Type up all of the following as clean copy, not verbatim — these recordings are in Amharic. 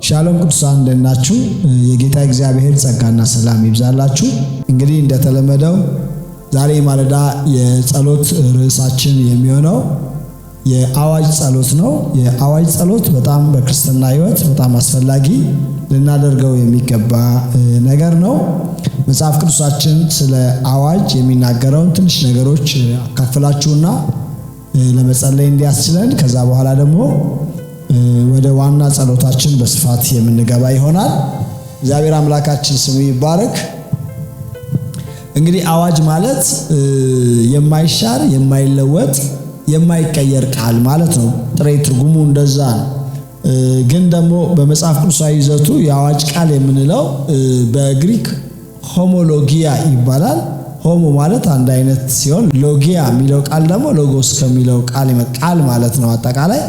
ሻሎም ቅዱሳን እንደናችሁ የጌታ እግዚአብሔር ጸጋና ሰላም ይብዛላችሁ። እንግዲህ እንደተለመደው ዛሬ ማለዳ የጸሎት ርዕሳችን የሚሆነው የአዋጅ ጸሎት ነው። የአዋጅ ጸሎት በጣም በክርስትና ሕይወት በጣም አስፈላጊ ልናደርገው የሚገባ ነገር ነው። መጽሐፍ ቅዱሳችን ስለ አዋጅ የሚናገረውን ትንሽ ነገሮች አካፍላችሁና ለመጸለይ እንዲያስችለን ከዛ በኋላ ደግሞ ወደ ዋና ጸሎታችን በስፋት የምንገባ ይሆናል። እግዚአብሔር አምላካችን ስሙ ይባረክ። እንግዲህ አዋጅ ማለት የማይሻር የማይለወጥ የማይቀየር ቃል ማለት ነው። ጥሬ ትርጉሙ እንደዛ ነው። ግን ደግሞ በመጽሐፍ ቅዱሳዊ ይዘቱ የአዋጅ ቃል የምንለው በግሪክ ሆሞሎጊያ ይባላል። ሆሞ ማለት አንድ አይነት ሲሆን ሎጊያ የሚለው ቃል ደግሞ ሎጎስ ከሚለው ቃል ይመጣል ማለት ነው። አጠቃላይ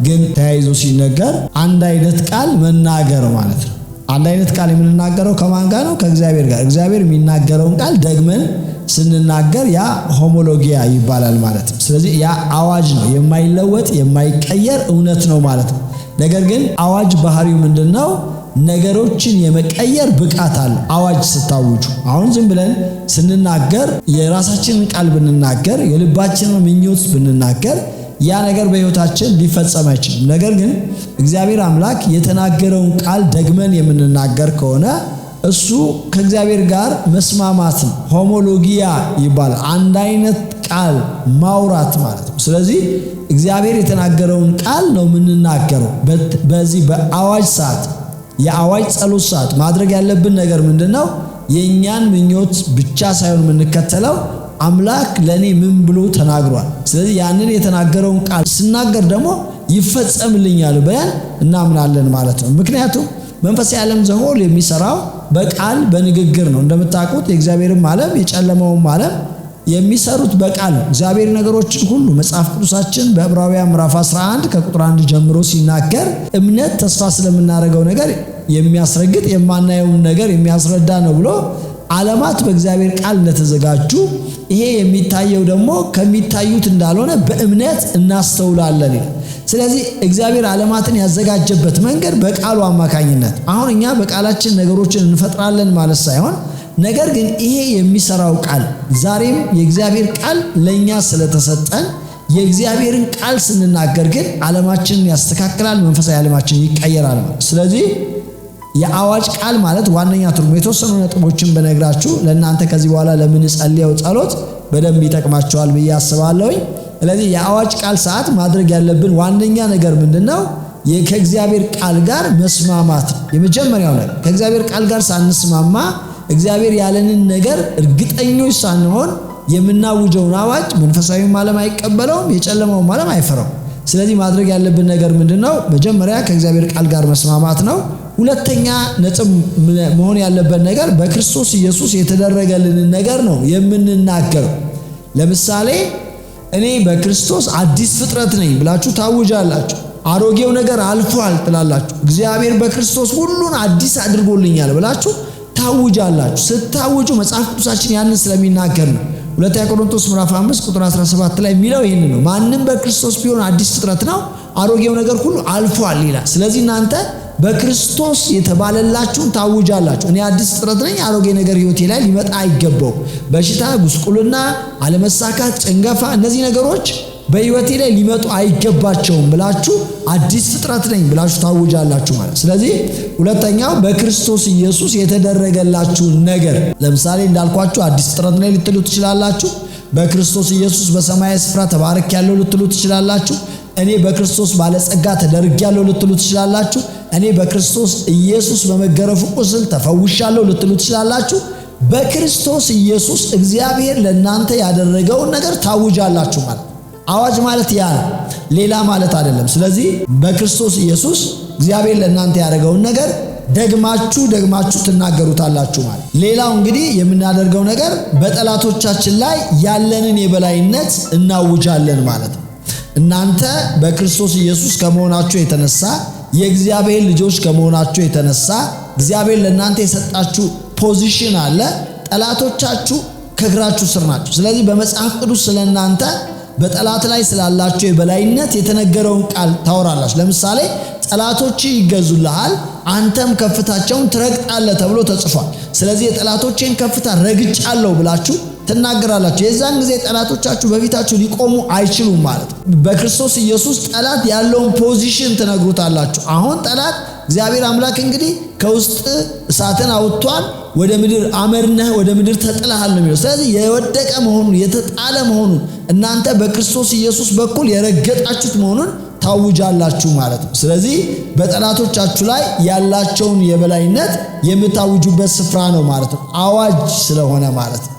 ግን ተያይዞ ሲነገር አንድ አይነት ቃል መናገር ማለት ነው። አንድ አይነት ቃል የምንናገረው ከማን ጋር ነው? ከእግዚአብሔር ጋር። እግዚአብሔር የሚናገረውን ቃል ደግመን ስንናገር ያ ሆሞሎጊያ ይባላል ማለት ነው። ስለዚህ ያ አዋጅ ነው፣ የማይለወጥ የማይቀየር እውነት ነው ማለት ነው። ነገር ግን አዋጅ ባህሪው ምንድነው? ነገሮችን የመቀየር ብቃት አለ። አዋጅ ስታውጁ አሁን ዝም ብለን ስንናገር የራሳችንን ቃል ብንናገር የልባችንን ምኞት ብንናገር ያ ነገር በሕይወታችን ሊፈጸም አይችልም። ነገር ግን እግዚአብሔር አምላክ የተናገረውን ቃል ደግመን የምንናገር ከሆነ እሱ ከእግዚአብሔር ጋር መስማማት ነው። ሆሞሎጊያ ይባላል። አንድ አይነት ቃል ማውራት ማለት ነው። ስለዚህ እግዚአብሔር የተናገረውን ቃል ነው የምንናገረው። በዚህ በአዋጅ ሰዓት የአዋጅ ጸሎት ሰዓት ማድረግ ያለብን ነገር ምንድነው? የኛን ምኞት ብቻ ሳይሆን የምንከተለው አምላክ ለኔ ምን ብሎ ተናግሯል፣ ስለዚህ ያንን የተናገረውን ቃል ስናገር ደግሞ ይፈጸምልኛል ብለን እናምናለን ማለት ነው። ምክንያቱም መንፈሳዊ ዓለም ዘሆል የሚሰራው በቃል በንግግር ነው። እንደምታውቁት የእግዚአብሔርም ዓለም የጨለማውም ዓለም የሚሰሩት በቃል ነው። እግዚአብሔር ነገሮችን ሁሉ መጽሐፍ ቅዱሳችን በዕብራውያን ምዕራፍ 11 ከቁጥር 1 ጀምሮ ሲናገር እምነት ተስፋ ስለምናደርገው ነገር የሚያስረግጥ የማናየውን ነገር የሚያስረዳ ነው ብሎ ዓለማት በእግዚአብሔር ቃል እንደተዘጋጁ ይሄ የሚታየው ደግሞ ከሚታዩት እንዳልሆነ በእምነት እናስተውላለን። ስለዚህ እግዚአብሔር ዓለማትን ያዘጋጀበት መንገድ በቃሉ አማካኝነት። አሁን እኛ በቃላችን ነገሮችን እንፈጥራለን ማለት ሳይሆን ነገር ግን ይሄ የሚሰራው ቃል ዛሬም የእግዚአብሔር ቃል ለኛ ስለተሰጠን የእግዚአብሔርን ቃል ስንናገር ግን ዓለማችንን ያስተካክላል፣ መንፈሳዊ ዓለማችን ይቀየራል። ስለዚህ የአዋጅ ቃል ማለት ዋነኛ ትርጉም የተወሰኑ ነጥቦችን በነግራችሁ ለእናንተ ከዚህ በኋላ ለምንጸልየው ጸሎት በደንብ ይጠቅማቸዋል ብዬ አስባለሁ። ስለዚህ የአዋጅ ቃል ሰዓት ማድረግ ያለብን ዋነኛ ነገር ምንድነው? ከእግዚአብሔር ቃል ጋር መስማማት። የመጀመሪያው ነገር ከእግዚአብሔር ቃል ጋር ሳንስማማ እግዚአብሔር ያለንን ነገር እርግጠኞች ሳንሆን የምናውጀውን አዋጅ መንፈሳዊው ዓለም አይቀበለውም፣ የጨለማው ዓለም አይፈራው። ስለዚህ ማድረግ ያለብን ነገር ምንድነው? መጀመሪያ ከእግዚአብሔር ቃል ጋር መስማማት ነው። ሁለተኛ ነጥብ መሆን ያለበት ነገር በክርስቶስ ኢየሱስ የተደረገልንን ነገር ነው የምንናገረው። ለምሳሌ እኔ በክርስቶስ አዲስ ፍጥረት ነኝ ብላችሁ ታውጃላችሁ። አሮጌው ነገር አልፏል ትላላችሁ። እግዚአብሔር በክርስቶስ ሁሉን አዲስ አድርጎልኛል ብላችሁ ታውጃላችሁ። ስታውጁ መጽሐፍ ቅዱሳችን ያንን ስለሚናገር ነው። ሁለተኛ ቆሮንቶስ ምዕራፍ 5 ቁጥር 17 ላይ የሚለው ይሄን ነው። ማንም በክርስቶስ ቢሆን አዲስ ፍጥረት ነው፣ አሮጌው ነገር ሁሉ አልፏል ይላል። ስለዚህ እናንተ በክርስቶስ የተባለላችሁን ታውጃላችሁ። እኔ አዲስ ፍጥረት ነኝ፣ አሮጌ ነገር ሕይወቴ ላይ ሊመጣ አይገባው። በሽታ፣ ጉስቁልና፣ አለመሳካት፣ ጭንገፋ፣ እነዚህ ነገሮች በሕይወቴ ላይ ሊመጡ አይገባቸውም ብላችሁ አዲስ ፍጥረት ነኝ ብላችሁ ታውጃላችሁ ማለት። ስለዚህ ሁለተኛው በክርስቶስ ኢየሱስ የተደረገላችሁን ነገር፣ ለምሳሌ እንዳልኳችሁ አዲስ ፍጥረት ነኝ ልትሉ ትችላላችሁ። በክርስቶስ ኢየሱስ በሰማያዊ ስፍራ ተባርኬያለሁ ልትሉ ትችላላችሁ። እኔ በክርስቶስ ባለጸጋ ተደርጌያለሁ ልትሉ ትችላላችሁ። እኔ በክርስቶስ ኢየሱስ በመገረፉ ቁስል ተፈውሻለሁ ልትሉ ትችላላችሁ። በክርስቶስ ኢየሱስ እግዚአብሔር ለእናንተ ያደረገውን ነገር ታውጃላችሁ ማለት። አዋጅ ማለት ያ ነው፣ ሌላ ማለት አይደለም። ስለዚህ በክርስቶስ ኢየሱስ እግዚአብሔር ለእናንተ ያደረገውን ነገር ደግማችሁ ትናገሩታላችሁ ማለት። ሌላው እንግዲህ የምናደርገው ነገር በጠላቶቻችን ላይ ያለንን የበላይነት እናውጃለን ማለት ነው። እናንተ በክርስቶስ ኢየሱስ ከመሆናችሁ የተነሳ የእግዚአብሔር ልጆች ከመሆናችሁ የተነሳ እግዚአብሔር ለእናንተ የሰጣችሁ ፖዚሽን አለ። ጠላቶቻችሁ ከእግራችሁ ስር ናቸው። ስለዚህ በመጽሐፍ ቅዱስ ስለእናንተ በጠላት ላይ ስላላችሁ የበላይነት የተነገረውን ቃል ታወራላችሁ። ለምሳሌ ጠላቶች ይገዙልሃል፣ አንተም ከፍታቸውን ትረግጣለህ ተብሎ ተጽፏል። ስለዚህ የጠላቶቼን ከፍታ ረግጫለሁ ብላችሁ ትናገራላችሁ። የዛን ጊዜ ጠላቶቻችሁ በፊታችሁ ሊቆሙ አይችሉም ማለት ነው። በክርስቶስ ኢየሱስ ጠላት ያለውን ፖዚሽን ትነግሩታላችሁ። አሁን ጠላት እግዚአብሔር አምላክ እንግዲህ ከውስጥ እሳትን አውጥቷል፣ ወደ ምድር አመርነህ ወደ ምድር ተጥለሃል ነው የሚለው። ስለዚህ የወደቀ መሆኑን የተጣለ መሆኑን እናንተ በክርስቶስ ኢየሱስ በኩል የረገጣችሁት መሆኑን ታውጃላችሁ ማለት ነው። ስለዚህ በጠላቶቻችሁ ላይ ያላቸውን የበላይነት የምታውጁበት ስፍራ ነው ማለት ነው። አዋጅ ስለሆነ ማለት ነው።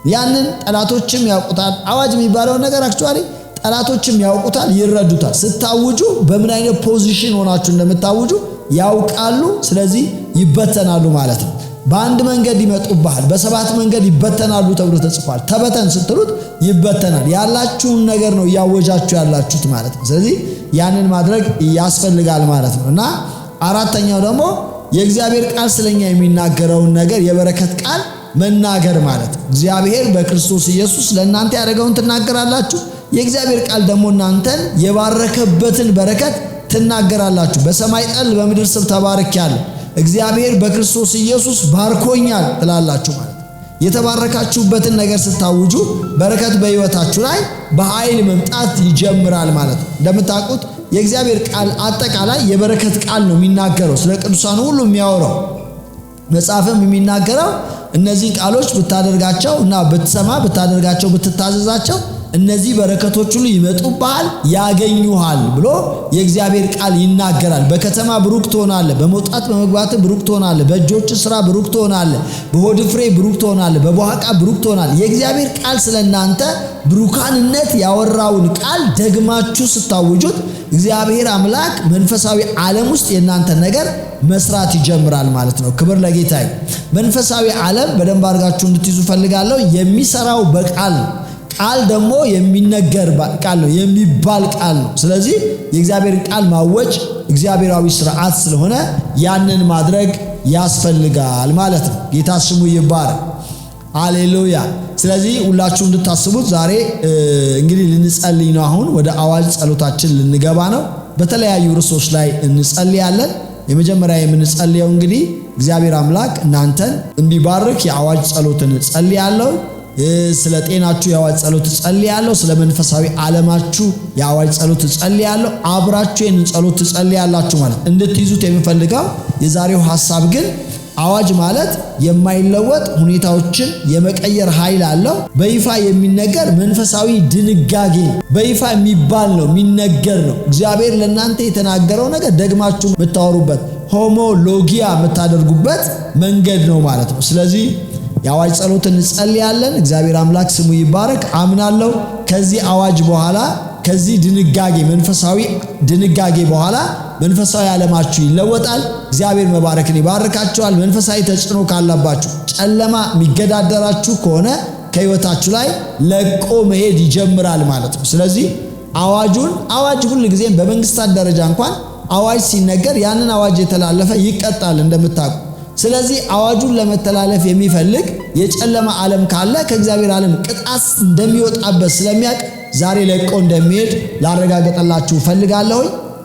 ያንን ጠላቶችም ያውቁታል። አዋጅ የሚባለው ነገር አክቹአሊ ጠላቶችም ያውቁታል፣ ይረዱታል። ስታውጁ በምን አይነት ፖዚሽን ሆናችሁ እንደምታውጁ ያውቃሉ። ስለዚህ ይበተናሉ ማለት ነው። በአንድ መንገድ ይመጡብሃል፣ በሰባት መንገድ ይበተናሉ ተብሎ ተጽፏል። ተበተን ስትሉት ይበተናል። ያላችሁን ነገር ነው እያወጃችሁ ያላችሁት ማለት ነው። ስለዚህ ያንን ማድረግ ያስፈልጋል ማለት ነው። እና አራተኛው ደግሞ የእግዚአብሔር ቃል ስለኛ የሚናገረውን ነገር የበረከት ቃል መናገር ማለት ነው። እግዚአብሔር በክርስቶስ ኢየሱስ ለእናንተ ያደረገውን ትናገራላችሁ። የእግዚአብሔር ቃል ደግሞ እናንተን የባረከበትን በረከት ትናገራላችሁ። በሰማይ ጠል በምድር ስር ተባርኬያለሁ፣ እግዚአብሔር በክርስቶስ ኢየሱስ ባርኮኛል ትላላችሁ ማለት ነው። የተባረካችሁበትን ነገር ስታውጁ በረከት በሕይወታችሁ ላይ በኃይል መምጣት ይጀምራል ማለት ነው። እንደምታውቁት የእግዚአብሔር ቃል አጠቃላይ የበረከት ቃል ነው የሚናገረው። ስለ ቅዱሳን ሁሉ የሚያወራው መጽሐፍም የሚናገረው እነዚህ ቃሎች ብታደርጋቸው እና ብትሰማ ብታደርጋቸው ብትታዘዛቸው እነዚህ በረከቶች ሁሉ ይመጡብሃል ያገኙሃል ብሎ የእግዚአብሔር ቃል ይናገራል። በከተማ ብሩክ ትሆናለህ፣ በመውጣት በመግባት ብሩክ ትሆናለህ፣ በእጆች ሥራ ብሩክ ትሆናለህ፣ በሆድ ፍሬ ብሩክ ትሆናለህ፣ በቧሃቃ ብሩክ ትሆናለህ። የእግዚአብሔር ቃል ስለናንተ ብሩካንነት ያወራውን ቃል ደግማችሁ ስታውጁት እግዚአብሔር አምላክ መንፈሳዊ ዓለም ውስጥ የናንተ ነገር መስራት ይጀምራል ማለት ነው። ክብር ለጌታ ይሁን። መንፈሳዊ ዓለም በደንብ አድርጋችሁ እንድትይዙ ፈልጋለሁ። የሚሰራው በቃል ቃል ደግሞ የሚነገር ቃል ነው፣ የሚባል ቃል ነው። ስለዚህ የእግዚአብሔር ቃል ማወጅ እግዚአብሔራዊ ስርዓት ስለሆነ ያንን ማድረግ ያስፈልጋል ማለት ነው። ጌታ ስሙ ይባረክ። ሃሌሉያ። ስለዚህ ሁላችሁ እንድታስቡት ዛሬ እንግዲህ ልንጸልይ ነው። አሁን ወደ አዋጅ ጸሎታችን ልንገባ ነው። በተለያዩ ርዕሶች ላይ እንጸልያለን። የመጀመሪያ የምንጸልየው እንግዲህ እግዚአብሔር አምላክ እናንተን እንዲባርክ የአዋጅ ጸሎትን ጸልያለሁ። ስለ ጤናችሁ የአዋጅ ጸሎት ጸልያለሁ። ስለ መንፈሳዊ ዓለማችሁ የአዋጅ ጸሎት ጸልያለሁ። አብራችሁ ይህንን ጸሎት ጸልያላችሁ ማለት እንድትይዙት የምፈልገው የዛሬው ሐሳብ ግን አዋጅ ማለት የማይለወጥ ሁኔታዎችን የመቀየር ኃይል አለው። በይፋ የሚነገር መንፈሳዊ ድንጋጌ በይፋ የሚባል ነው፣ የሚነገር ነው። እግዚአብሔር ለእናንተ የተናገረው ነገር ደግማችሁ የምታወሩበት ሆሞሎጊያ የምታደርጉበት መንገድ ነው ማለት ነው። ስለዚህ የአዋጅ ጸሎት እንጸልያለን። እግዚአብሔር አምላክ ስሙ ይባረክ። አምናለሁ ከዚህ አዋጅ በኋላ ከዚህ ድንጋጌ መንፈሳዊ ድንጋጌ በኋላ መንፈሳዊ ዓለማችሁ ይለወጣል። እግዚአብሔር መባረክን ይባርካችኋል። መንፈሳዊ ተጽዕኖ ካለባችሁ ጨለማ የሚገዳደራችሁ ከሆነ ከሕይወታችሁ ላይ ለቆ መሄድ ይጀምራል ማለት ነው። ስለዚህ አዋጅ ሁሉ ጊዜም በመንግስታት ደረጃ እንኳን አዋጅ ሲነገር ያንን አዋጅ የተላለፈ ይቀጣል እንደምታውቁ። ስለዚህ አዋጁን ለመተላለፍ የሚፈልግ የጨለማ ዓለም ካለ ከእግዚአብሔር ዓለም ቅጣት እንደሚወጣበት ስለሚያውቅ ዛሬ ለቆ እንደሚሄድ ላረጋግጥላችሁ ፈልጋለሁ።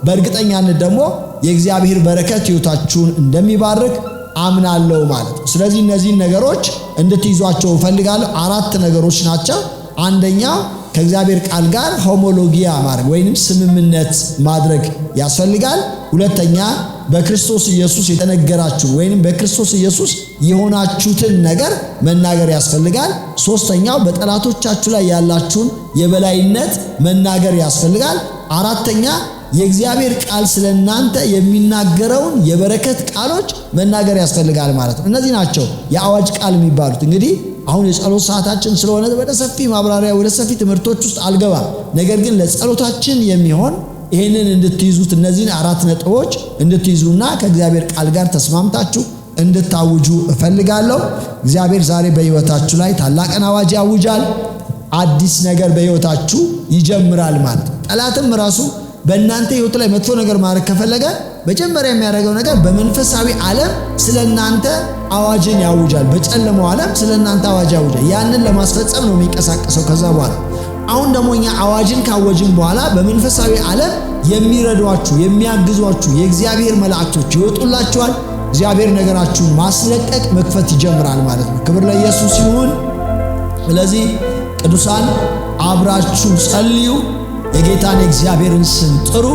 በእርግጠኛነት ደግሞ የእግዚአብሔር በረከት ሕይወታችሁን እንደሚባርክ አምናለሁ ማለት ነው። ስለዚህ እነዚህን ነገሮች እንድትይዟቸው ፈልጋለሁ። 4 ነገሮች ናቸው። አንደኛው ከእግዚአብሔር ቃል ጋር ሆሞሎጊያ ማድረግ ወይንም ስምምነት ማድረግ ያስፈልጋል። ሁለተኛ በክርስቶስ ኢየሱስ የተነገራችሁ ወይንም በክርስቶስ ኢየሱስ የሆናችሁትን ነገር መናገር ያስፈልጋል። ሶስተኛው በጠላቶቻችሁ ላይ ያላችሁን የበላይነት መናገር ያስፈልጋል። አራተኛ የእግዚአብሔር ቃል ስለናንተ የሚናገረውን የበረከት ቃሎች መናገር ያስፈልጋል ማለት ነው። እነዚህ ናቸው የአዋጅ ቃል የሚባሉት። እንግዲህ አሁን የጸሎት ሰዓታችን ስለሆነ ወደ ሰፊ ማብራሪያ ወደ ሰፊ ትምህርቶች ውስጥ አልገባም። ነገር ግን ለጸሎታችን የሚሆን ይህንን እንድትይዙት እነዚህን 4 ነጥቦች እንድትይዙና ከእግዚአብሔር ቃል ጋር ተስማምታችሁ እንድታውጁ እፈልጋለሁ። እግዚአብሔር ዛሬ በሕይወታችሁ ላይ ታላቅን አዋጅ ያውጃል። አዲስ ነገር በሕይወታችሁ ይጀምራል ማለት ነው። ጠላትም ራሱ በእናንተ ሕይወት ላይ መጥፎ ነገር ማድረግ ከፈለገ መጀመሪያ የሚያደርገው ነገር በመንፈሳዊ ዓለም ስለናንተ አዋጅን ያውጃል። በጨለማው ዓለም ስለናንተ አዋጅ ያውጃል። ያንን ለማስፈጸም ነው የሚንቀሳቀሰው። ከዛ በኋላ አሁን ደግሞ እኛ አዋጅን ካወጅን በኋላ በመንፈሳዊ ዓለም የሚረዷችሁ የሚያግዟችሁ የእግዚአብሔር መላእክቶች ይወጡላችኋል። እግዚአብሔር ነገራችሁን ማስለቀቅ መክፈት ይጀምራል ማለት ነው። ክብር ለኢየሱስ ይሁን። ስለዚህ ቅዱሳን አብራችሁ ጸልዩ፣ የጌታን የእግዚአብሔርን ስም ጥሩ።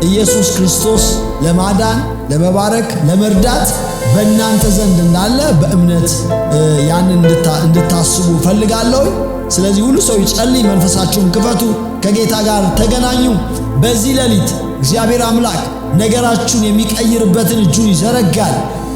ኢየሱስ ክርስቶስ ለማዳን ለመባረክ ለመርዳት በእናንተ ዘንድ እንዳለ በእምነት ያንን እንድታስቡ ፈልጋለሁ። ስለዚህ ሁሉ ሰው ይጸልይ፣ መንፈሳችሁን ክፈቱ፣ ከጌታ ጋር ተገናኙ። በዚህ ሌሊት እግዚአብሔር አምላክ ነገራችሁን የሚቀይርበትን እጁን ይዘረጋል።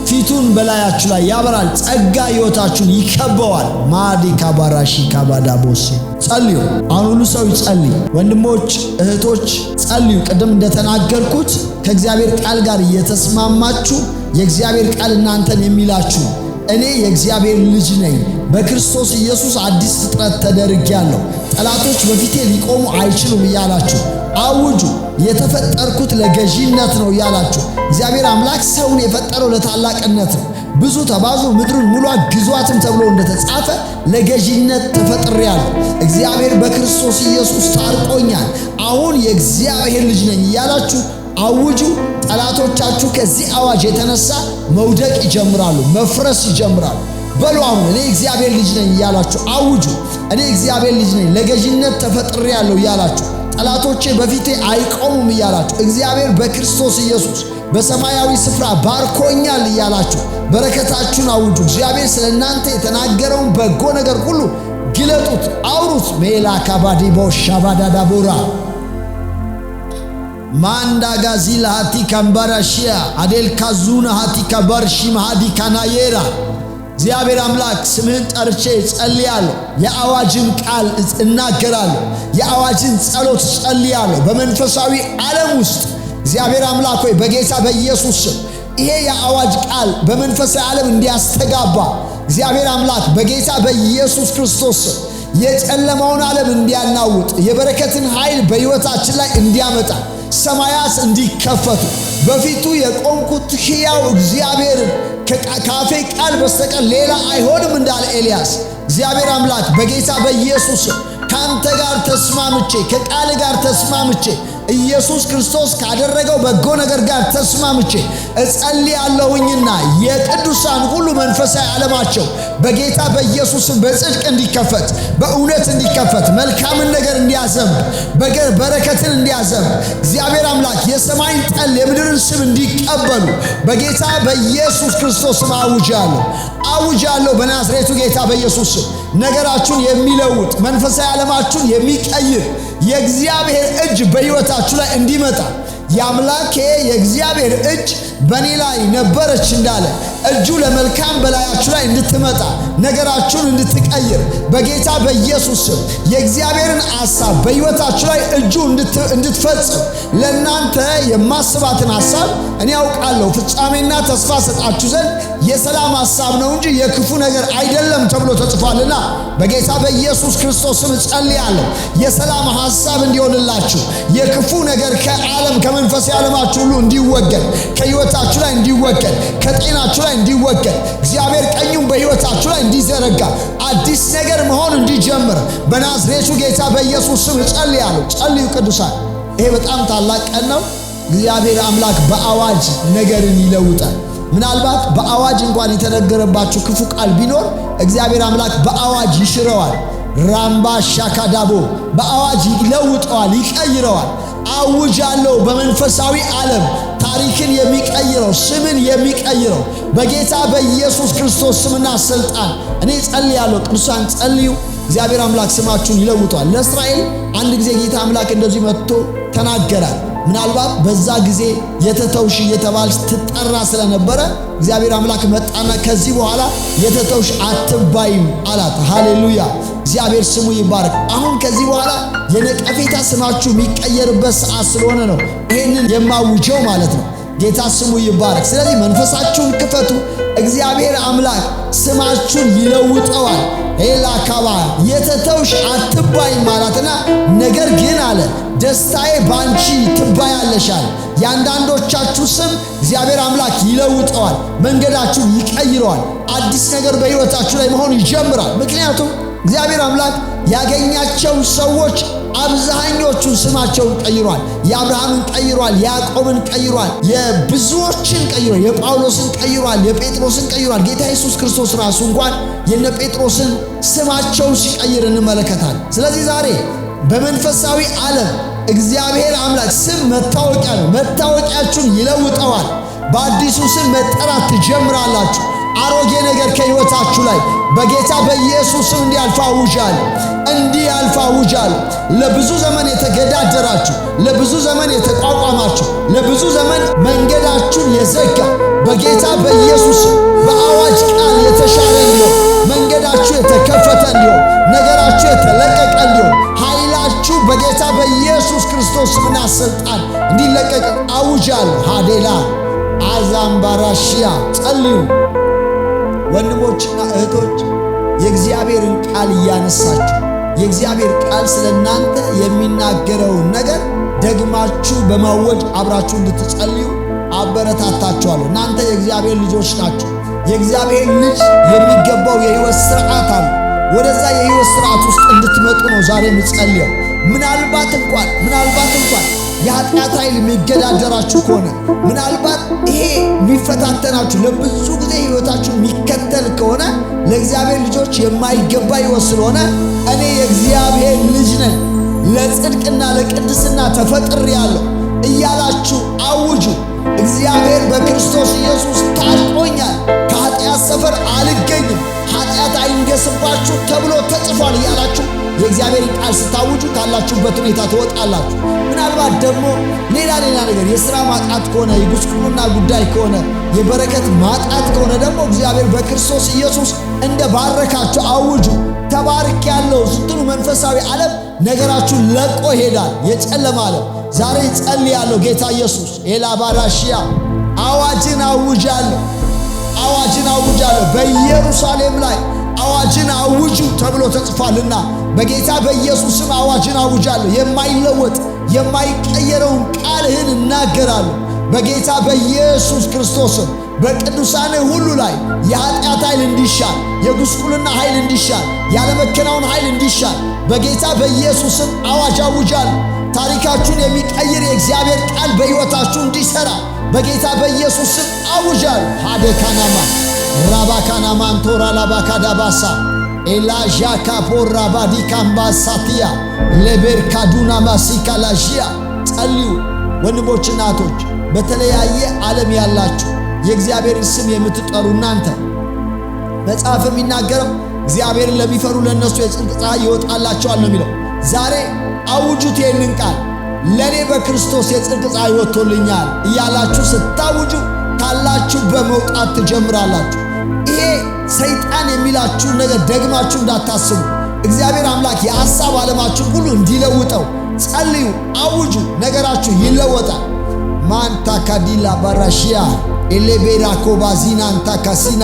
ፊቱን በላያችሁ ላይ ያበራል። ጸጋ ሕይወታችሁን ይከበዋል። ማዲ ካባራሺ ካባዳቦሴ ጸልዩ። አሁን ሁሉ ሰው ይጸልይ። ወንድሞች እህቶች ጸልዩ። ቅድም እንደተናገርኩት ከእግዚአብሔር ቃል ጋር እየተስማማችሁ የእግዚአብሔር ቃል እናንተን የሚላችሁ እኔ የእግዚአብሔር ልጅ ነኝ፣ በክርስቶስ ኢየሱስ አዲስ ፍጥረት ተደርጌያለሁ፣ ጠላቶች በፊቴ ሊቆሙ አይችሉም እያላችሁ አውጁ። የተፈጠርኩት ለገዢነት ነው እያላችሁ እግዚአብሔር አምላክ ሰውን የፈጠረው ለታላቅነት ነው። ብዙ ተባዙ፣ ምድሩን ሙሏት፣ ግዟትም ተብሎ እንደተጻፈ ለገዢነት ተፈጥሬያለሁ። እግዚአብሔር በክርስቶስ ኢየሱስ ታርቆኛል፣ አሁን የእግዚአብሔር ልጅ ነኝ እያላችሁ አውጁ። ጠላቶቻችሁ ከዚህ አዋጅ የተነሳ መውደቅ ይጀምራሉ፣ መፍረስ ይጀምራሉ። በሉ አሁን እኔ እግዚአብሔር ልጅ ነኝ እያላችሁ አውጁ። እኔ እግዚአብሔር ልጅ ነኝ፣ ለገዢነት ተፈጥሬያለሁ እያላችሁ ጠላቶቼ በፊቴ አይቆሙም እያላችሁ እግዚአብሔር በክርስቶስ ኢየሱስ በሰማያዊ ስፍራ ባርኮኛል እያላችሁ በረከታችሁን አውጁ። እግዚአብሔር ስለ እናንተ የተናገረውን በጎ ነገር ሁሉ ግለጡት፣ አውሩት። ሜላ ካባዲቦ ሻባዳዳቦራ ማንዳጋዚላ ሃቲ ካምባራሺያ አዴል ካዙና ሃቲ ካባርሺ ማሃዲ ካናየራ እግዚአብሔር አምላክ ስምህን ጠርቼ ጸልያለሁ። የአዋጅን ቃል እናገራለሁ። የአዋጅን ጸሎት ጸልያለሁ። በመንፈሳዊ ዓለም ውስጥ እግዚአብሔር አምላክ ሆይ በጌታ በኢየሱስ ስም ይሄ የአዋጅ ቃል በመንፈሳዊ ዓለም እንዲያስተጋባ እግዚአብሔር አምላክ በጌታ በኢየሱስ ክርስቶስ ስም የጨለማውን ዓለም እንዲያናውጥ የበረከትን ኃይል በሕይወታችን ላይ እንዲያመጣ ሰማያት እንዲከፈቱ በፊቱ የቆምኩት ሕያው እግዚአብሔርን ከአፌ ቃል በስተቀር ሌላ አይሆንም እንዳለ ኤልያስ እግዚአብሔር አምላክ በጌታ በኢየሱስ ካንተ ጋር ተስማምቼ ከቃል ጋር ተስማምቼ ኢየሱስ ክርስቶስ ካደረገው በጎ ነገር ጋር ተስማምቼ እጸልያለሁኝና የቅዱሳን ሁሉ መንፈሳዊ ዓለማቸው በጌታ በኢየሱስ በጽድቅ እንዲከፈት በእውነት እንዲከፈት መልካምን ነገር እንዲያዘንብ በረከትን እንዲያዘንብ እግዚአብሔር አምላክ የሰማይን ጠል የምድርን ስብ እንዲቀበሉ በጌታ በኢየሱስ ክርስቶስ አውጃለሁ። በናዝሬቱ ጌታ በኢየሱስ ነገራችሁን የሚለውጥ መንፈሳዊ ዓለማችሁን የሚቀይር የእግዚአብሔር እጅ በሕይወታችሁ ላይ እንዲመጣ የአምላኬ የእግዚአብሔር እጅ በእኔ ላይ ነበረች እንዳለ እጁ ለመልካም በላያችሁ ላይ እንድትመጣ ነገራችሁን እንድትቀይር በጌታ በኢየሱስ ስም የእግዚአብሔርን ሐሳብ በሕይወታችሁ ላይ እጁ እንድትፈጽም ለእናንተ የማስባትን ሐሳብ እኔ ያውቃለሁ። ፍጻሜና ተስፋ ሰጣችሁ ዘንድ የሰላም ሐሳብ ነው እንጂ የክፉ ነገር አይደለም ተብሎ ተጽፏልና በጌታ በኢየሱስ ክርስቶስ ስም ጸልያለሁ። የሰላም ሐሳብ እንዲሆንላችሁ የክፉ ነገር ከዓለም ከመንፈሳዊ ዓለማችሁ ሁሉ እንዲወገድ ከሕይወታችሁ ላይ እንዲወገድ ከጤናችሁ ላይ እንዲወገድ እግዚአብሔር ቀኙን በሕይወታችሁ ላይ እንዲዘረጋ አዲስ ነገር መሆን እንዲጀምር በናዝሬቱ ጌታ በኢየሱስ ስም ጸልያለሁ። ጸልዩ ቅዱሳን። ይሄ በጣም ታላቅ ቀን ነው። እግዚአብሔር አምላክ በአዋጅ ነገርን ይለውጣል። ምናልባት በአዋጅ እንኳን የተነገረባችሁ ክፉ ቃል ቢኖር እግዚአብሔር አምላክ በአዋጅ ይሽረዋል። ራምባ ሻካዳቦ በአዋጅ ይለውጠዋል፣ ይቀይረዋል። አውጃለሁ በመንፈሳዊ ዓለም ታሪክን የሚቀይረው ስምን የሚቀይረው በጌታ በኢየሱስ ክርስቶስ ስምና ስልጣን እኔ ጸልያለሁ። ቅዱሳን ጸልዩ። እግዚአብሔር አምላክ ስማችሁን ይለውጣል። ለእስራኤል አንድ ጊዜ ጌታ አምላክ እንደዚህ መጥቶ ተናገራል። ምናልባት በዛ ጊዜ የተተውሽ እየተባልሽ ትጠራ ስለነበረ እግዚአብሔር አምላክ መጣና ከዚህ በኋላ የተተውሽ አትባይም አላት። ሃሌሉያ! እግዚአብሔር ስሙ ይባረክ። አሁን ከዚህ በኋላ የነቀፌታ ስማችሁ የሚቀየርበት ሰዓት ስለሆነ ነው ይሄንን የማውጀው ማለት ነው። ጌታ ስሙ ይባረክ። ስለዚህ መንፈሳችሁን ክፈቱ። እግዚአብሔር አምላክ ስማችሁን ይለውጠዋል። ኤላካባ የተተውሽ አትባይም ማለትና ነገር ግን አለ ደስታዬ ባንቺ ትባያለሻል። የአንዳንዶቻችሁ ስም እግዚአብሔር አምላክ ይለውጠዋል፣ መንገዳችሁን ይቀይረዋል። አዲስ ነገር በሕይወታችሁ ላይ መሆን ይጀምራል። ምክንያቱም እግዚአብሔር አምላክ ያገኛቸው ሰዎች አብዛኞቹን ስማቸውን ቀይሯል። የአብርሃምን ቀይሯል፣ የያዕቆብን ቀይሯል፣ የብዙዎችን ቀይሯል፣ የጳውሎስን ቀይሯል፣ የጴጥሮስን ቀይሯል። ጌታ ኢየሱስ ክርስቶስ ራሱ እንኳን የነ ጴጥሮስን ስማቸውን ሲቀይር እንመለከታለን። ስለዚህ ዛሬ በመንፈሳዊ ዓለም እግዚአብሔር አምላክ ስም መታወቂያ ነው። መታወቂያችሁን ይለውጠዋል። በአዲሱ ስም መጠራት ትጀምራላችሁ። አሮጌ ነገር ከሕይወታችሁ ላይ በጌታ በኢየሱስ ስም እንዲያልፍ አውጃለሁ። እንዲያልፍ አውጃለሁ። ለብዙ ዘመን የተገዳደራችሁ፣ ለብዙ ዘመን የተቋቋማችሁ፣ ለብዙ ዘመን መንገዳችሁን የዘጋ በጌታ በኢየሱስ በአዋጅ ቃል የተሻረ እንዲሆን፣ መንገዳችሁ የተከፈተ እንዲሆን፣ ነገራችሁ የተለቀቀ እንዲሆን፣ ኃይላችሁ በጌታ በኢየሱስ ክርስቶስ ስምና ሥልጣን እንዲለቀቅ አውጃለሁ። ሃዴላ አዛምባራሺያ ጸልዩ። ወንድሞችና እህቶች የእግዚአብሔርን ቃል እያነሳችሁ የእግዚአብሔር ቃል ስለ እናንተ የሚናገረውን ነገር ደግማችሁ በማወጅ አብራችሁ እንድትጸልዩ አበረታታችኋለሁ። እናንተ የእግዚአብሔር ልጆች ናችሁ። የእግዚአብሔር ልጅ የሚገባው የሕይወት ሥርዓት አለ። ወደዛ የሕይወት ሥርዓት ውስጥ እንድትመጡ ነው ዛሬ የምጸልየው። ምናልባት እንኳን የኃጢአት ኃይል የሚገዳደራችሁ ከሆነ፣ ምናልባት ይሄ የሚፈታተናችሁ ለብዙ ጊዜ ሕይወታችሁ የሚከተል ከሆነ ለእግዚአብሔር ልጆች የማይገባ ሕይወት ስለሆነ እኔ የእግዚአብሔር ልጅ ነኝ፣ ለጽድቅና ለቅድስና ተፈጥሬአለሁ እያላችሁ አውጁ። እግዚአብሔር በክርስቶስ ኢየሱስ ታርቆኛል፣ ከኃጢአት ሰፈር አልገኝም፣ ኃጢአት አይንገስባችሁ ተብሎ ተጽፏል እያላችሁ የእግዚአብሔር ቃል ስታውጁ ካላችሁበት ሁኔታ ትወጣላችሁ። ምናልባት ደግሞ ሌላ ነገር የሥራ ማጣት ከሆነ፣ የጉስቁልና ጉዳይ ከሆነ፣ የበረከት ማጣት ከሆነ ደግሞ እግዚአብሔር በክርስቶስ ኢየሱስ እንደ ባረካችሁ አውጁ። ተባርኬአለሁ ስትሉ መንፈሳዊ ዓለም ነገራችሁን ለቆ ይሄዳል። የጨለማ ዓለም ዛሬ ጸልያለሁ። ጌታ ኢየሱስ ኤላባራሺያ አዋጅን አውጃለሁ፣ አዋጅን አውጃለሁ። በኢየሩሳሌም ላይ አዋጅን አውጁ ተብሎ ተጽፏልና በጌታ በኢየሱስም አዋጅን አውጃለሁ። የማይለወጥ የማይቀየረውን ቃልህን እናገራለሁ። በጌታ በኢየሱስ ክርስቶስም በቅዱሳን ሁሉ ላይ የኃጢአት ኃይል እንዲሻል፣ የጉስቁልና ኃይል እንዲሻል፣ ያለመከናወን ኃይል እንዲሻል በጌታ በኢየሱስም አዋጅ አውጃለሁ። ታሪካችሁን የሚቀይር የእግዚአብሔር ቃል በሕይወታችሁ እንዲሠራ በጌታ በኢየሱስም አውጃለሁ። ሃዴካናማ ራባካናማን ቶራ ላባካዳባሳ ኤላዣካ ፖራ ባዲካምባሳቲያ ለቤርካዱና ማሲካላሺያ ጸልዩ። ወንድሞችና እህቶች በተለያየ ዓለም ያላችሁ የእግዚአብሔርን ስም የምትጠሩ እናንተ መጽሐፍ የሚናገረው እግዚአብሔርን ለሚፈሩ ለነሱ የጽድቅ ፀሐይ ይወጣላቸዋል ነው የሚለው። ዛሬ አውጁት ይህንን ቃል። ለኔ በክርስቶስ የጽድቅ ፀሐይ ወጥቶልኛል እያላችሁ ስታውጁ ካላችሁ በመውጣት ትጀምራላችሁ። ይሄ ሰይጣን የሚላችሁ ነገር ደግማችሁ እንዳታስቡ። እግዚአብሔር አምላክ የሐሳብ ዓለማችሁን ሁሉ እንዲለውጠው ጸልዩ፣ አውጁ። ነገራችሁ ይለወጣል። ማንታ ካዲላ ባራሺያ ኤሌቤራ ኮባዚና አንታ ካሲና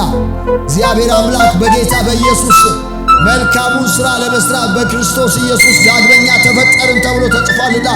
እግዚአብሔር አምላክ በጌታ በኢየሱስ መልካሙን ሥራ ለመስራት በክርስቶስ ኢየሱስ ዳግመኛ ተፈጠርን ተብሎ ተጽፏልና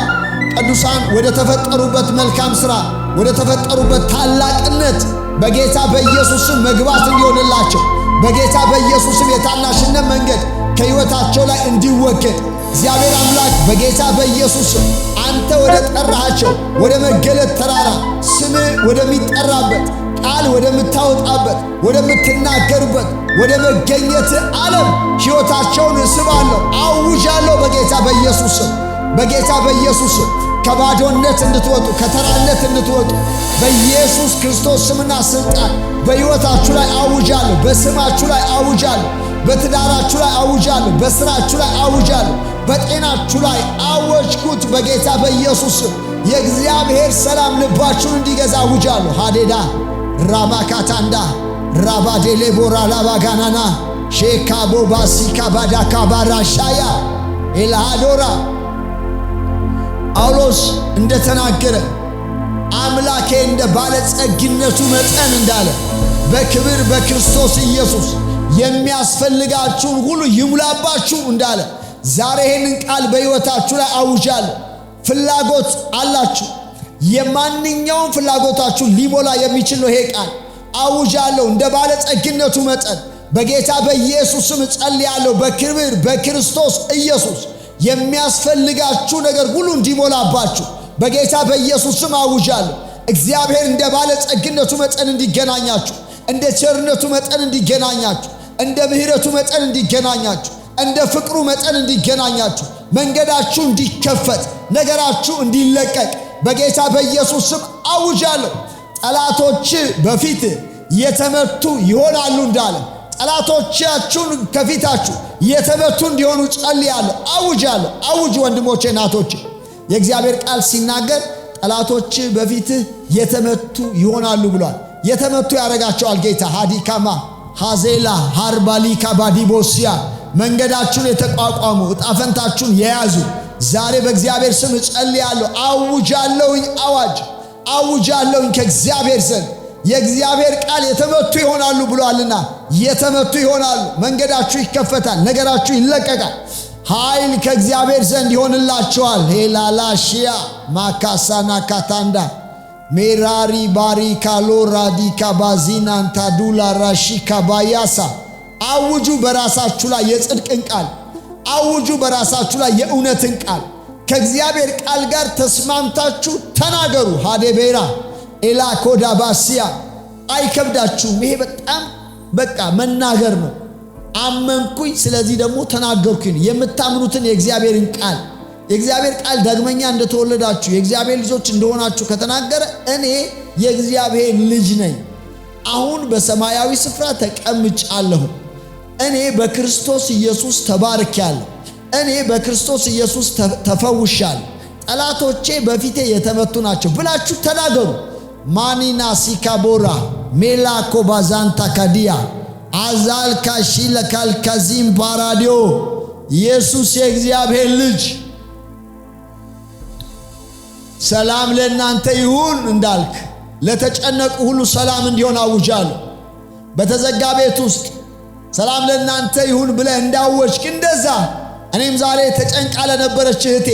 ቅዱሳን ወደ ተፈጠሩበት መልካም ሥራ፣ ወደ ተፈጠሩበት ታላቅነት በጌታ በኢየሱስም መግባት እንዲሆንላቸው በጌታ በኢየሱስም የታናሽነት መንገድ ከሕይወታቸው ላይ እንዲወገድ እግዚአብሔር አምላክ በጌታ በኢየሱስም አንተ ወደ ጠራሃቸው ወደ መገለጥ ተራራ ስምህ ወደሚጠራበት ቃል ወደምታወጣበት ወደምትናገርበት ወደ መገኘት ዓለም ሕይወታቸውን እስባለሁ፣ አውጃለሁ። በጌታ በኢየሱስም በጌታ በኢየሱስም ከባዶነት እንድትወጡ ከተራነት እንድትወጡ በኢየሱስ ክርስቶስ ስምና ሥልጣን በሕይወታችሁ ላይ አውጃለሁ። በስማችሁ ላይ አውጃለሁ። በትዳራችሁ ላይ አውጃለሁ። በሥራችሁ ላይ አውጃለሁ። በጤናችሁ ላይ አወጅኩት። በጌታ በኢየሱስ የእግዚአብሔር ሰላም ልባችሁን እንዲገዛ አውጃለሁ። ሃዴዳ ራባካታንዳ ራባዴሌ ቦራ ላባጋናና ሼካቦ ባሲካ ባዳካ ባራሻያ ኤልሃዶራ ጳውሎስ እንደተናገረ አምላኬ እንደ ባለጸግነቱ መጠን እንዳለ በክብር በክርስቶስ ኢየሱስ የሚያስፈልጋችሁን ሁሉ ይሙላባችሁ እንዳለ ዛሬ ይህንን ቃል በሕይወታችሁ ላይ አውጃለሁ። ፍላጎት አላችሁ፣ የማንኛውም ፍላጎታችሁ ሊሞላ የሚችል ነው ይሄ ቃል። አውጃለሁ እንደ ባለጸግነቱ መጠን በጌታ በኢየሱስ ስም ጸልያለሁ። በክብር በክርስቶስ ኢየሱስ የሚያስፈልጋችሁ ነገር ሁሉ እንዲሞላባችሁ በጌታ በኢየሱስ ስም አውጃለሁ። እግዚአብሔር እንደ ባለጸግነቱ መጠን እንዲገናኛችሁ፣ እንደ ቸርነቱ መጠን እንዲገናኛችሁ፣ እንደ ምሕረቱ መጠን እንዲገናኛችሁ፣ እንደ ፍቅሩ መጠን እንዲገናኛችሁ፣ መንገዳችሁ እንዲከፈት፣ ነገራችሁ እንዲለቀቅ በጌታ በኢየሱስ ስም አውጃለሁ። ጠላቶች በፊት የተመቱ ይሆናሉ እንዳለ ጠላቶቻችሁን ከፊታችሁ የተመቱ እንዲሆኑ ጸልያለሁ፣ አውጃለሁ። አውጅ ወንድሞቼ እናቶቼ። የእግዚአብሔር ቃል ሲናገር ጠላቶች በፊት የተመቱ ይሆናሉ ብሏል። የተመቱ ያረጋቸዋል ጌታ። ሃዲካማ ሃዜላ ሃርባሊካ ባዲቦሲያ መንገዳችሁን የተቋቋሙ ዕጣፈንታችሁን የያዙ ዛሬ በእግዚአብሔር ስም ጸልያለሁ፣ አውጃለሁኝ። አዋጅ አውጃለሁኝ ከእግዚአብሔር ዘንድ የእግዚአብሔር ቃል የተመቱ ይሆናሉ ብሏልና የተመቱ ይሆናሉ። መንገዳችሁ ይከፈታል፣ ነገራችሁ ይለቀቃል። ኃይል ከእግዚአብሔር ዘንድ ይሆንላችኋል። ሄላላሺያ ማካሳና ካታንዳ ሜራሪ ባሪ ካሎ ራዲካ ባዚናንታ ዱላ ራሺካ ባያሳ አውጁ በራሳችሁ ላይ የጽድቅን ቃል አውጁ በራሳችሁ ላይ የእውነትን ቃል ከእግዚአብሔር ቃል ጋር ተስማምታችሁ ተናገሩ። ሃዴቤራ ኤላኮዳ ባሲያ አይከብዳችሁም። ይሄ በጣም በቃ መናገር ነው። አመንኩኝ ስለዚህ ደግሞ ተናገርኩኝ። የምታምኑትን የእግዚአብሔርን ቃል የእግዚአብሔር ቃል ዳግመኛ እንደተወለዳችሁ የእግዚአብሔር ልጆች እንደሆናችሁ ከተናገረ እኔ የእግዚአብሔር ልጅ ነኝ፣ አሁን በሰማያዊ ስፍራ ተቀምጫለሁ፣ እኔ በክርስቶስ ኢየሱስ ተባርኬያለሁ፣ እኔ በክርስቶስ ኢየሱስ ተፈውሻለሁ፣ ጠላቶቼ በፊቴ የተመቱ ናቸው ብላችሁ ተናገሩ። ማኒና ሲካቦራ ሜላኮ ባዛንታ ካዲያ አዛል ካሺለ ካልካዚም ባራዲዮ ኢየሱስ የእግዚአብሔር ልጅ ሰላም ለእናንተ ይሁን እንዳልክ ለተጨነቁ ሁሉ ሰላም እንዲሆን አውጃለሁ። በተዘጋ ቤት ውስጥ ሰላም ለእናንተ ይሁን ብለህ እንዳወጅክ እንደዛ እኔም ዛሬ ተጨንቃ ለነበረች እህቴ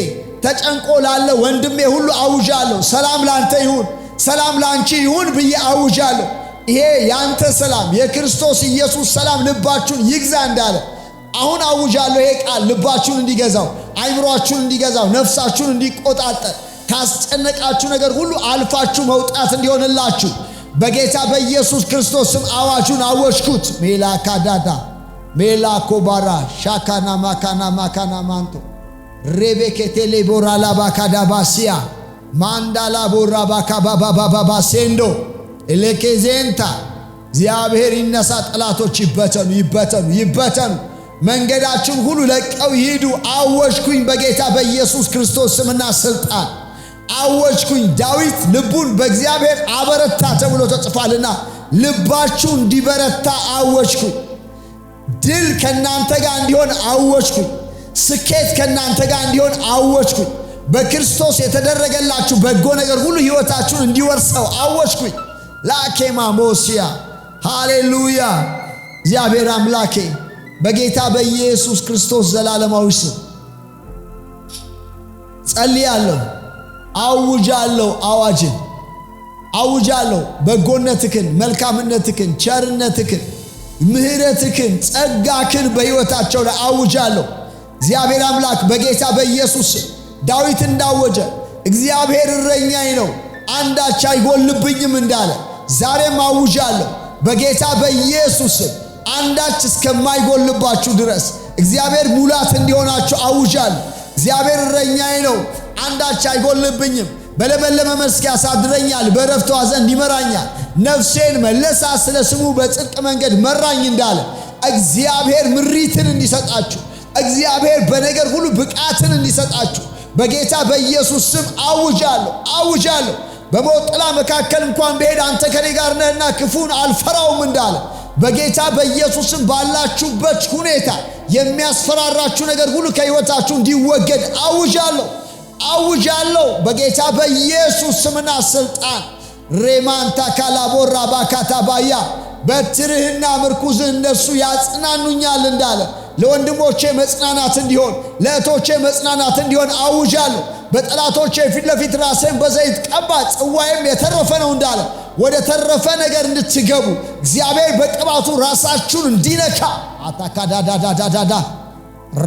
ተጨንቆ ላለ ወንድሜ ሁሉ አውጃለሁ። ሰላም ላንተ ይሁን፣ ሰላም ላንቺ ይሁን ብዬ አውጃለሁ። ይሄ ያንተ ሰላም የክርስቶስ ኢየሱስ ሰላም ልባችሁን ይግዛ እንዳለ አሁን አውጃለሁ። ይሄ ቃል ልባችሁን እንዲገዛው፣ አይምሮአችሁን እንዲገዛው፣ ነፍሳችሁን እንዲቆጣጠር፣ ካስጨነቃችሁ ነገር ሁሉ አልፋችሁ መውጣት እንዲሆንላችሁ በጌታ በኢየሱስ ክርስቶስ ስም አዋጁን አወጅኩት። ሜላካዳዳ ሜላኮባራ ሻካና ማካና ማካና ማንቶ ሬቤኬቴሌ ቦራላ ባካዳባሲያ ማንዳላ ቦራ ባካባባባባ ሴንዶ ኤሌኬዜንታ እግዚአብሔር ይነሳ። ጠላቶች ይበተኑ ይበተኑ ይበተኑ። መንገዳችሁን ሁሉ ለቀው ይሂዱ። አወጅኩኝ በጌታ በኢየሱስ ክርስቶስ ስምና ስልጣን አወጅኩኝ። ዳዊት ልቡን በእግዚአብሔር አበረታ ተብሎ ተጽፏልና ልባችሁ እንዲበረታ አወጅኩኝ። ድል ከናንተ ጋር እንዲሆን አወጅኩኝ። ስኬት ከናንተ ጋር እንዲሆን አወጅኩኝ። በክርስቶስ የተደረገላችሁ በጎ ነገር ሁሉ ሕይወታችሁን እንዲወርሰው አወጅኩኝ። ላኬማ ሞሲያ ሃሌሉያ። እግዚአብሔር አምላኬ በጌታ በኢየሱስ ክርስቶስ ዘላለማዊ ስም ጸልያለሁ፣ አውጃለሁ። አዋጅን አውጃለሁ። በጎነትክን፣ መልካምነትክን፣ ቸርነትክን፣ ምሕረትክን፣ ጸጋክን በሕይወታቸው ላይ አውጃለሁ። እግዚአብሔር አምላክ በጌታ በኢየሱስ ዳዊት እንዳወጀ እግዚአብሔር እረኛዬ ነው አንዳች አይጎልብኝም እንዳለ ዛሬም አውጃለሁ በጌታ በኢየሱስ አንዳች እስከማይጎልባችሁ ድረስ እግዚአብሔር ሙላት እንዲሆናችሁ አውጃለሁ። እግዚአብሔር እረኛዬ ነው አንዳች አይጎልብኝም፣ በለመለመ መስክ ያሳድረኛል፣ በዕረፍቱ ዘንድ ይመራኛል፣ ነፍሴን መለሳ፣ ስለ ስሙ በጽድቅ መንገድ መራኝ እንዳለ እግዚአብሔር ምሪትን እንዲሰጣችሁ፣ እግዚአብሔር በነገር ሁሉ ብቃትን እንዲሰጣችሁ በጌታ በኢየሱስ ስም አውጃለሁ አውጃለሁ። በሞት ጥላ መካከል እንኳን ብሄድ አንተ ከኔ ጋር ነህና ክፉን አልፈራውም እንዳለ በጌታ በኢየሱስ ስም ባላችሁበት ሁኔታ የሚያስፈራራችሁ ነገር ሁሉ ከሕይወታችሁ እንዲወገድ አውጃለሁ አውጃለሁ በጌታ በኢየሱስ ስምና ስልጣን። ሬማንታ ካላቦራ ባካታባያ በትርህና ምርኩዝህ እነሱ ያጽናኑኛል እንዳለ ለወንድሞቼ መጽናናት እንዲሆን፣ ለእህቶቼ መጽናናት እንዲሆን አውጃለሁ። በጠላቶቼ ፊት ለፊት ራሴን በዘይት ቀባ፣ ጽዋዬም የተረፈ ነው እንዳለ ወደ ተረፈ ነገር እንድትገቡ እግዚአብሔር በቅባቱ ራሳችሁን እንዲነካ አታካዳዳዳዳዳ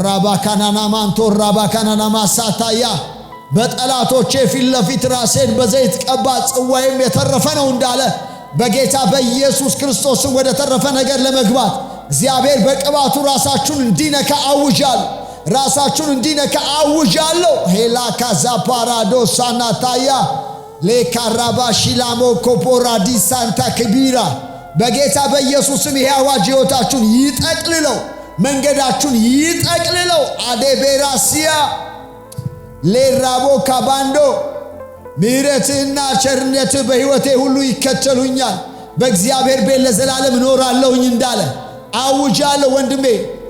ራባካናና ማንቶ ራባካናና ማሳታያ በጠላቶቼ ፊት ለፊት ራሴን በዘይት ቀባ ጽዋዬም የተረፈ ነው እንዳለ በጌታ በኢየሱስ ክርስቶስ ወደ ተረፈ ነገር ለመግባት እግዚአብሔር በቅባቱ ራሳችሁን እንዲነካ አውጃለሁ። ራሳችሁን እንዲነካ አውጃለሁ። ሄላ ካዛፓራዶ ሳናታያ ለካራባ ሺላሞ ኮፖራዲ ሳንታ ክቢራ በጌታ በኢየሱስም ይሄ አዋጅ ሕይወታችሁን ይጠቅልለው፣ መንገዳችሁን ይጠቅልለው። አዴቤራሲያ ለራቦ ካባንዶ ምሕረትና ቸርነትህ በሕይወቴ ሁሉ ይከተሉኛል፣ በእግዚአብሔር ቤት ለዘላለም እኖራለሁኝ እንዳለ አውጃለሁ። ወንድሜ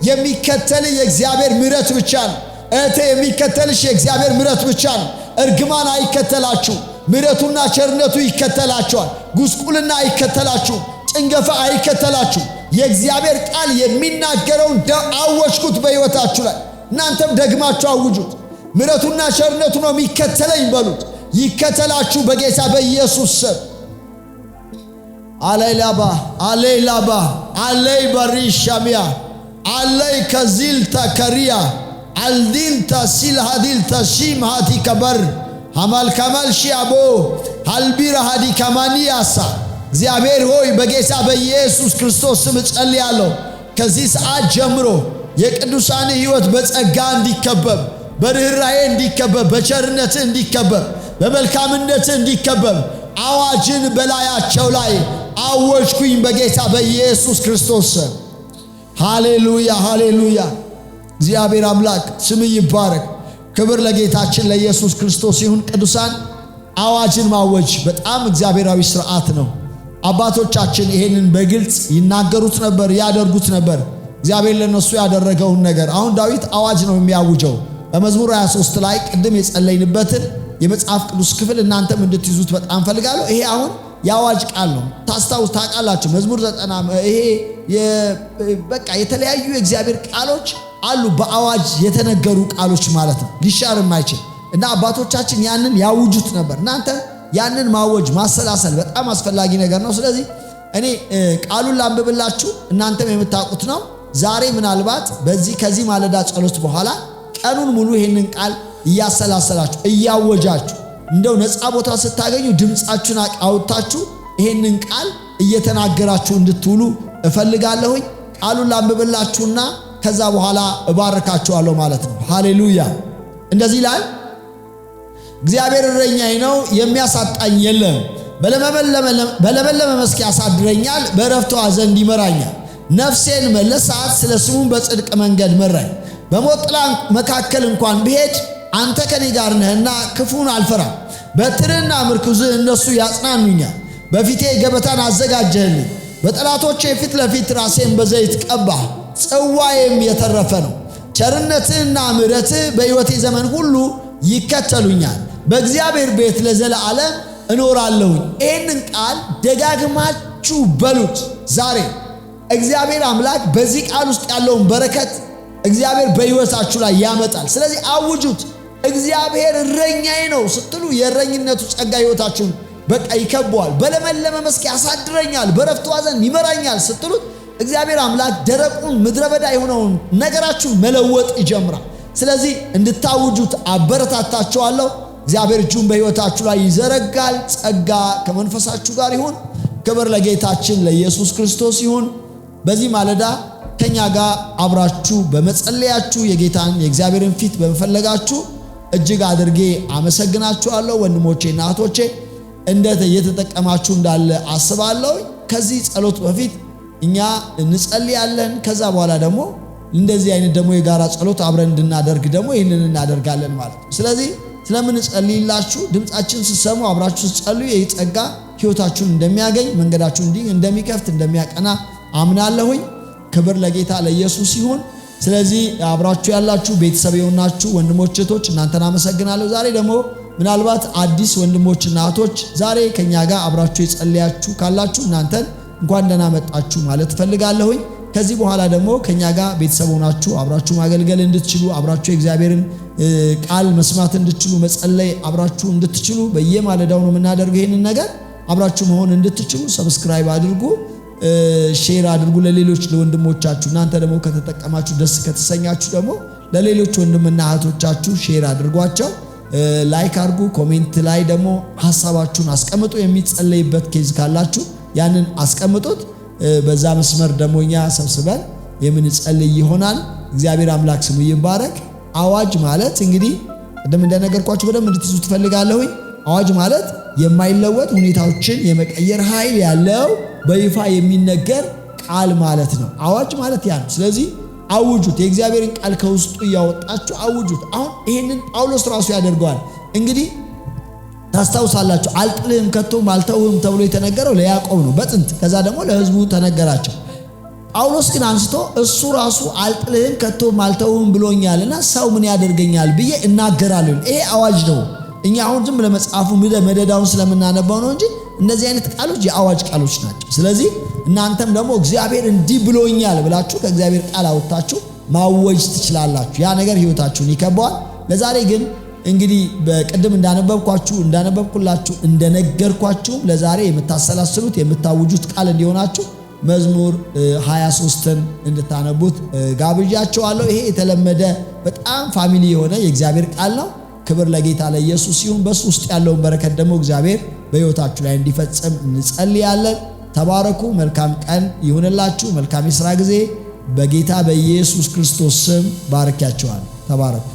የሚከተል የእግዚአብሔር ምሕረት ብቻ ነው። እህቴ የሚከተልሽ የእግዚአብሔር ምሕረት ብቻ ነው። እርግማን አይከተላችሁ፣ ምሕረቱና ቸርነቱ ይከተላችኋል። ጉስቁልና አይከተላችሁ፣ ጭንገፋ አይከተላችሁ። የእግዚአብሔር ቃል የሚናገረውን አወጅኩት በሕይወታችሁ ላይ። እናንተም ደግማችሁ አውጁት። ምሕረቱና ቸርነቱ ነው የሚከተለኝ በሉት። ይከተላችሁ በጌታ በኢየሱስ ስም። አሌላባ አሌላባ አሌይ በሪሻሚያ አሌይ ከዚልታ ከሪያ አልዲልታ ሲልሃዲልታ ሺም ሃቲ ከበር ሐማል ካማል ሺአቦ አልቢራ ሃዲ ካማኒያሳ እግዚአብሔር ሆይ በጌታ በኢየሱስ ክርስቶስ ስም ጸልያለሁ። ከዚህ ሰዓት ጀምሮ የቅዱሳን ሕይወት በጸጋ እንዲከበብ፣ በርህራሄ እንዲከበብ፣ በቸርነት እንዲከበብ፣ በመልካምነት እንዲከበብ አዋጅን በላያቸው ላይ አወጅኩኝ በጌታ በኢየሱስ ክርስቶስ። ሃሌሉያ ሃሌሉያ። እግዚአብሔር አምላክ ስም ይባረክ። ክብር ለጌታችን ለኢየሱስ ክርስቶስ ይሁን። ቅዱሳን አዋጅን ማወጅ በጣም እግዚአብሔራዊ ሥርዓት ነው። አባቶቻችን ይሄንን በግልጽ ይናገሩት ነበር፣ ያደርጉት ነበር። እግዚአብሔር ለነሱ ያደረገውን ነገር አሁን ዳዊት አዋጅ ነው የሚያውጀው። በመዝሙር 23 ላይ ቅድም የጸለይንበትን የመጽሐፍ ቅዱስ ክፍል እናንተም እንድትይዙት በጣም ፈልጋለሁ። ይሄ አሁን የአዋጅ ቃል ነው። ታውቃላችሁ መዝሙር 90 ይሄ በቃ የተለያዩ የእግዚአብሔር ቃሎች አሉ፣ በአዋጅ የተነገሩ ቃሎች ማለት ነው፣ ሊሻር የማይችል እና አባቶቻችን ያንን ያውጁት ነበር። እናንተ ያንን ማወጅ ማሰላሰል በጣም አስፈላጊ ነገር ነው። ስለዚህ እኔ ቃሉን ላንብብላችሁ፣ እናንተም የምታውቁት ነው። ዛሬ ምናልባት ከዚህ ማለዳ ጸሎት በኋላ ቀኑን ሙሉ ይሄንን ቃል እያሰላሰላችሁ እያወጃችሁ እንደው ነፃ ቦታ ስታገኙ ድምጻችሁን አውጥታችሁ ይሄንን ቃል እየተናገራችሁ እንድትውሉ እፈልጋለሁኝ። ቃሉን ላንብብላችሁና ከዛ በኋላ እባርካችኋለሁ ማለት ነው። ሃሌሉያ። እንደዚህ ላይ እግዚአብሔር እረኛዬ ነው፣ የሚያሳጣኝ የለም። በለመለመ መስክ ያሳድረኛል፣ በዕረፍቱ ዘንድ ይመራኛል። ነፍሴን መለሳት፣ ስለ ስሙም በጽድቅ መንገድ መራኝ። በሞት ጥላ መካከል እንኳን ብሄድ አንተ ከኔ ጋር ነህና ክፉን አልፈራም። በትርና ምርኩዝህ እነሱ ያጽናኑኛል። በፊቴ ገበታን አዘጋጀህልኝ፣ በጠላቶቼ ፊት ለፊት ራሴን በዘይት ቀባህ። ጽዋዬም የተረፈ ነው። ቸርነትህና ምሕረትህ በሕይወቴ ዘመን ሁሉ ይከተሉኛል። በእግዚአብሔር ቤት ለዘላለም እኖራለሁኝ። ይህንን ቃል ደጋግማችሁ በሉት። ዛሬ እግዚአብሔር አምላክ በዚህ ቃል ውስጥ ያለውን በረከት እግዚአብሔር በሕይወታችሁ ላይ ያመጣል። ስለዚህ አውጁት። እግዚአብሔር እረኛዬ ነው ስትሉ የእረኝነቱ ጸጋ ሕይወታችሁን በቃ ይከበዋል። በለመለመ መስክ ያሳድረኛል፣ በዕረፍቱ ዘንድ ይመራኛል ስትሉት እግዚአብሔር አምላክ ደረቁን ምድረ በዳ የሆነውን ነገራችሁን መለወጥ ይጀምራል። ስለዚህ እንድታውጁት አበረታታችኋለሁ። እግዚአብሔር እጁን በሕይወታችሁ ላይ ይዘረጋል። ጸጋ ከመንፈሳችሁ ጋር ይሁን። ክብር ለጌታችን ለኢየሱስ ክርስቶስ ይሁን። በዚህ ማለዳ ከኛ ጋር አብራችሁ በመጸለያችሁ የጌታን የእግዚአብሔርን ፊት በመፈለጋችሁ እጅግ አድርጌ አመሰግናችኋለሁ። ወንድሞቼና እህቶቼ እንዴት እየተጠቀማችሁ እንዳለ አስባለሁ። ከዚህ ጸሎት በፊት እኛ እንጸልያለን። ከዛ በኋላ ደግሞ እንደዚህ አይነት ደግሞ የጋራ ጸሎት አብረን እንድናደርግ ደግሞ ይህንን እናደርጋለን ማለት ነው። ስለዚህ ስለምንጸልይላችሁ ድምጻችን ስትሰሙ አብራችሁ ስትጸልዩ ይህ ጸጋ ሕይወታችሁን እንደሚያገኝ መንገዳችሁን እንደሚከፍት እንደሚያቀና አምናለሁኝ። ክብር ለጌታ ለኢየሱስ ይሁን። ስለዚህ አብራችሁ ያላችሁ ቤተሰብ የሆናችሁ ወንድሞች እህቶች እናንተን አመሰግናለሁ። ዛሬ ደግሞ ምናልባት አዲስ ወንድሞችና እህቶች ዛሬ ከኛ ጋር አብራችሁ የጸለያችሁ ካላችሁ እናንተን እንኳን ደህና መጣችሁ ማለት ፈልጋለሁኝ። ከዚህ በኋላ ደግሞ ከኛ ጋር ቤተሰብ ሆናችሁ አብራችሁ ማገልገል እንድትችሉ አብራችሁ የእግዚአብሔርን ቃል መስማት እንድትችሉ መጸለይ አብራችሁ እንድትችሉ በየማለዳው ነው የምናደርገው። ይሄንን ነገር አብራችሁ መሆን እንድትችሉ ሰብስክራይብ አድርጉ። ሼር አድርጉ ለሌሎች ለወንድሞቻችሁ። እናንተ ደግሞ ከተጠቀማችሁ ደስ ከተሰኛችሁ ደግሞ ለሌሎች ወንድምና እህቶቻችሁ ሼር አድርጓቸው። ላይክ አድርጉ። ኮሜንት ላይ ደግሞ ሐሳባችሁን አስቀምጡ። የሚጸለይበት ኬዝ ካላችሁ ያንን አስቀምጡት። በዛ መስመር ደግሞ እኛ ሰብስበን የምንጸልይ ይሆናል። እግዚአብሔር አምላክ ስሙ ይባረክ። አዋጅ ማለት እንግዲህ ቅድም እንደነገርኳችሁ በደንብ እንድትይዙ ትፈልጋለሁ። አዋጅ ማለት የማይለወጥ ሁኔታዎችን የመቀየር ኃይል ያለው በይፋ የሚነገር ቃል ማለት ነው። አዋጅ ማለት ያ ነው። ስለዚህ አውጁት። የእግዚአብሔርን ቃል ከውስጡ እያወጣችሁ አውጁት። አሁን ይሄንን ጳውሎስ ራሱ ያደርገዋል። እንግዲህ ታስታውሳላችሁ፣ አልጥልህም ከቶም አልተውህም ተብሎ የተነገረው ለያዕቆብ ነው በጥንት። ከዛ ደግሞ ለሕዝቡ ተነገራቸው። ጳውሎስ ግን አንስቶ እሱ ራሱ አልጥልህም ከቶም አልተውህም ብሎኛልና ሰው ምን ያደርገኛል ብዬ እናገራለሁ። ይሄ አዋጅ ነው። እኛ አሁን ዝም ለመጽሐፉ መደዳውን ስለምናነባው ነው እንጂ እነዚህ አይነት ቃሎች የአዋጅ ቃሎች ናቸው። ስለዚህ እናንተም ደግሞ እግዚአብሔር እንዲህ ብሎኛል ብላችሁ ከእግዚአብሔር ቃል አውጥታችሁ ማወጅ ትችላላችሁ። ያ ነገር ሕይወታችሁን ይከባዋል። ለዛሬ ግን እንግዲህ በቅድም እንዳነበብኩላችሁ እንደነገርኳችሁ ለዛሬ የምታሰላስሉት የምታውጁት ቃል እንዲሆናችሁ መዝሙር 23ን እንድታነቡት ጋብዣችኋለሁ። ይሄ የተለመደ በጣም ፋሚሊ የሆነ የእግዚአብሔር ቃል ነው። ክብር ለጌታ ለኢየሱስ ይሁን። በሱ ውስጥ ያለውን በረከት ደግሞ እግዚአብሔር በሕይወታችሁ ላይ እንዲፈጽም እንጸልያለን። ተባረኩ። መልካም ቀን ይሁንላችሁ። መልካም የሥራ ጊዜ በጌታ በኢየሱስ ክርስቶስ ስም ባርኪያችኋለሁ። ተባረኩ።